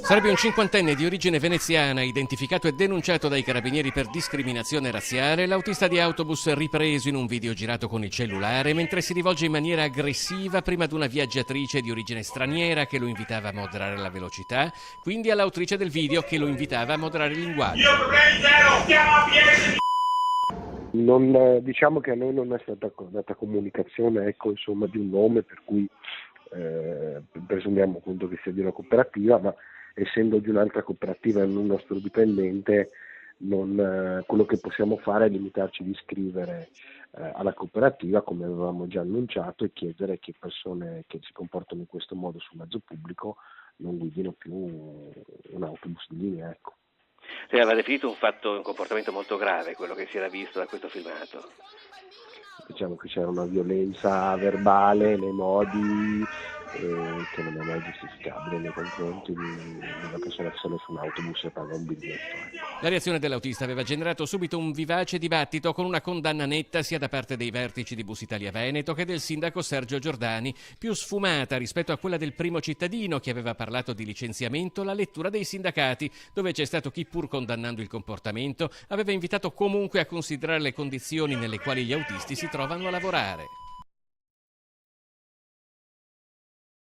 Sarebbe un cinquantenne di origine veneziana, identificato e denunciato dai carabinieri per discriminazione razziale, l'autista di autobus ripreso in un video girato con il cellulare mentre si rivolge in maniera aggressiva prima ad una viaggiatrice di origine straniera che lo invitava a moderare la velocità, quindi all'autrice del video che lo invitava a moderare il linguaggio. Io problemi zero, stiamo a piedi. Diciamo che a noi non è stata data comunicazione, insomma, di un nome, per cui presumiamo appunto che sia di una cooperativa, ma essendo di un'altra cooperativa e non un nostro dipendente, quello che possiamo fare è limitarci di scrivere alla cooperativa, come avevamo già annunciato, e chiedere che persone che si comportano in questo modo sul mezzo pubblico non guidino più un autobus di linea, ecco. Aveva definito un comportamento molto grave quello che si era visto da questo filmato. Diciamo che c'era una violenza verbale nei modi che non è mai giustificabile nei confronti di una persona che sale su un autobus e paga un biglietto. La reazione dell'autista aveva generato subito un vivace dibattito con una condanna netta sia da parte dei vertici di Bus Italia Veneto che del sindaco Sergio Giordani, più sfumata rispetto a quella del primo cittadino che aveva parlato di licenziamento, la lettura dei sindacati, dove c'è stato chi, pur condannando il comportamento, aveva invitato comunque a considerare le condizioni nelle quali gli autisti si trovano a lavorare.